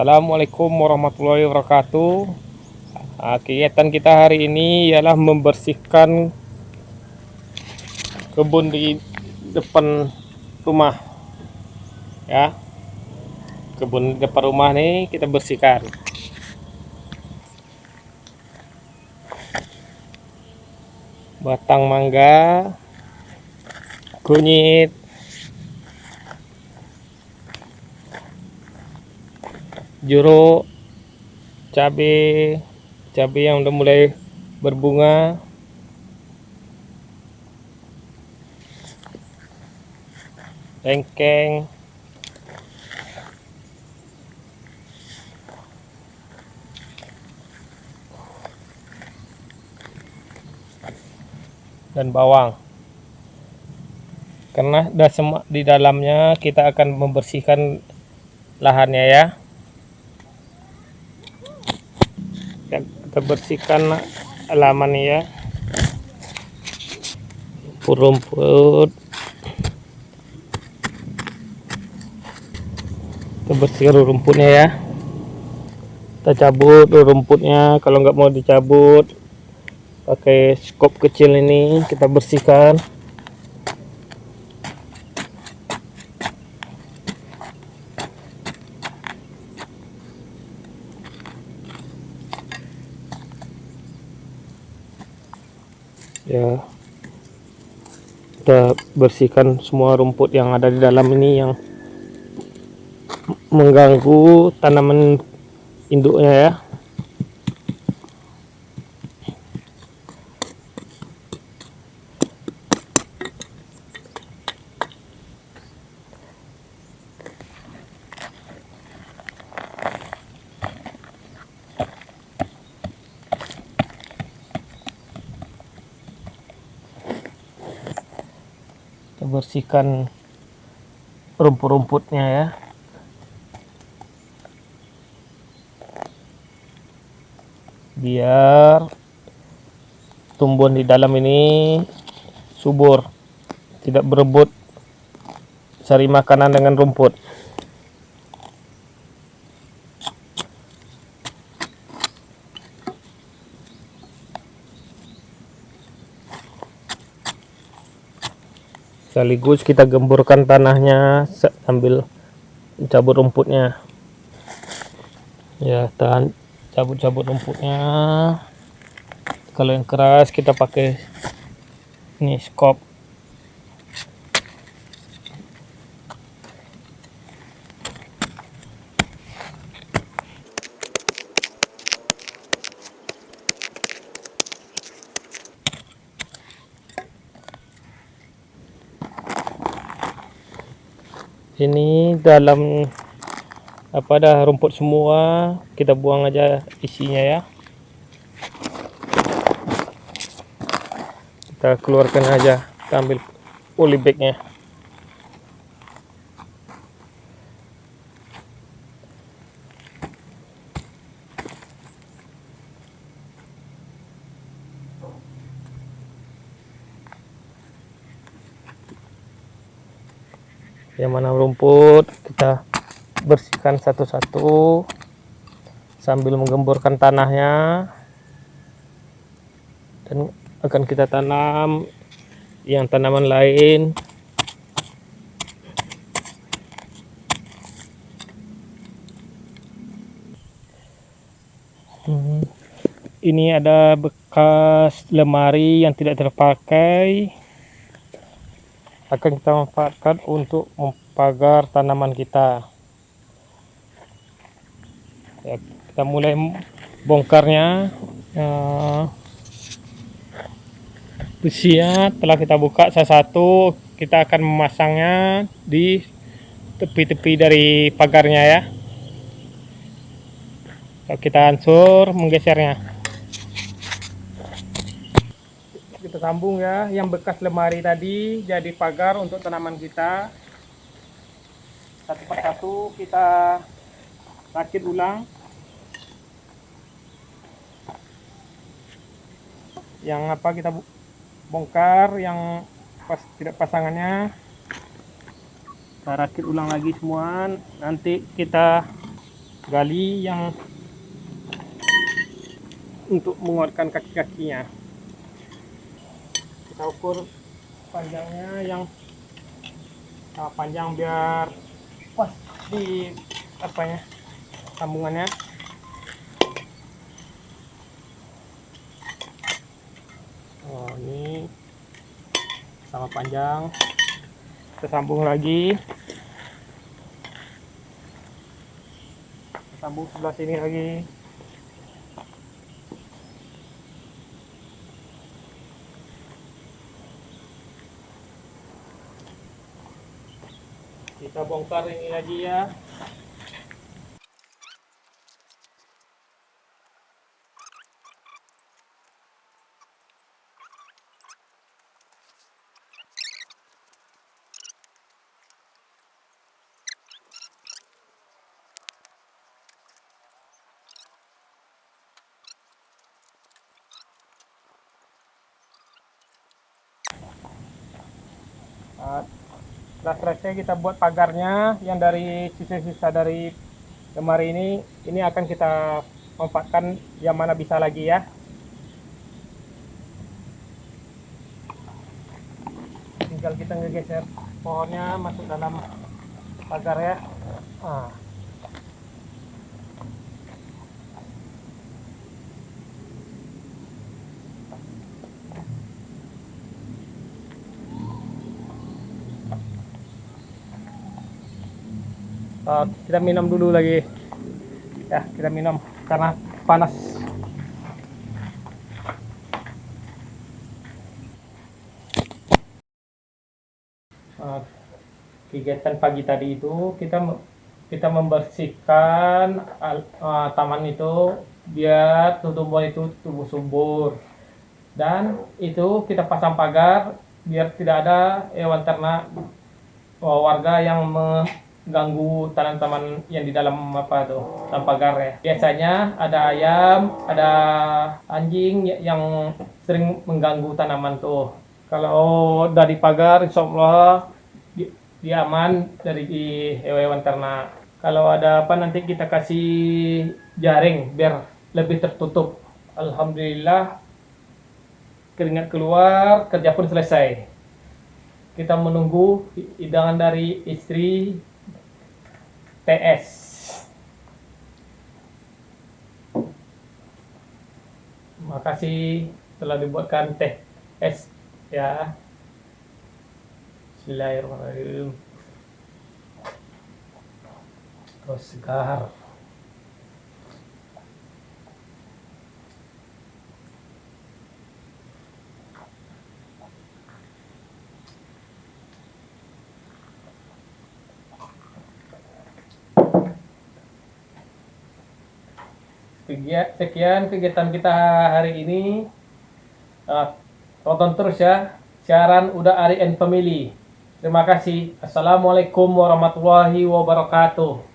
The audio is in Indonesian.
Assalamualaikum warahmatullahi wabarakatuh. Kegiatan kita hari ini ialah membersihkan kebun di depan rumah, ya. Kebun di depan rumah nih kita bersihkan. Batang mangga, kunyit, jeruk, cabai yang udah mulai berbunga, lengkeng, dan bawang. Karena ada semak di dalamnya, kita akan membersihkan lahannya, ya. Kita bersihkan halaman ya, rumput. Kita bersihkan rumputnya, ya. Kita cabut rumputnya. Kalau nggak mau dicabut, pakai skop kecil ini kita bersihkan. Ya, kita bersihkan semua rumput yang ada di dalam ini yang mengganggu tanaman induknya, ya. Kita bersihkan rumput-rumputnya, ya. Biar tumbuhan di dalam ini subur, tidak berebut cari makanan dengan rumput. Sekaligus kita gemburkan tanahnya sambil cabut rumputnya, ya. Cabut rumputnya. Kalau yang keras kita pakai ini skop. Ini dalam dah rumput semua, kita buang aja isinya, ya. Kita keluarkan aja, kita ambil polybagnya. Yang mana rumput kita bersihkan satu-satu sambil menggemburkan tanahnya, dan akan kita tanam yang tanaman lain. Ini ada bekas lemari yang tidak terpakai, akan kita manfaatkan untuk mempagar tanaman kita. Ya, kita mulai bongkarnya. Besinya telah kita buka satu-satu, kita akan memasangnya di tepi-tepi dari pagarnya, ya. Kita hancur menggesernya. Kita sambung, ya, yang bekas lemari tadi jadi pagar untuk tanaman kita. Satu persatu kita rakit ulang. Yang kita bongkar, yang tidak pasangannya kita rakit ulang lagi semua. Nanti kita gali yang untuk menguatkan kaki-kakinya. Kita ukur panjangnya yang panjang biar pas di apanya sambungannya. Oh, ini sama panjang. Kita sambung lagi. Kita sambung sebelah sini lagi. Kita bongkar ini lagi ya. Setelah selesai kita buat pagarnya yang dari sisa-sisa dari lemari ini akan kita manfaatkan yang mana bisa lagi ya. Tinggal kita ngegeser pohonnya masuk dalam pagar ya. Kita minum dulu lagi ya, kita minum karena panas. Kegiatan pagi tadi itu kita membersihkan taman itu biar tumbuhan itu tumbuh subur, dan itu kita pasang pagar biar tidak ada hewan ternak warga yang mengganggu tanaman yang di dalam dalam pagar ya. Biasanya ada ayam, ada anjing yang sering mengganggu tanaman tuh. Kalau dari pagar, insya Allah dia aman dari hewan ternak. Kalau ada apa nanti kita kasih jaring biar lebih tertutup. Alhamdulillah keringat keluar, kerja pun selesai. Kita menunggu hidangan dari istri TS. Makasih telah dibuatkan teh es ya. Bismillahirrahmanirrahim. Terus segar. Sekian kegiatan kita hari ini. Tonton terus ya siaran Uda Ari and Family. Terima kasih. Assalamualaikum warahmatullahi wabarakatuh.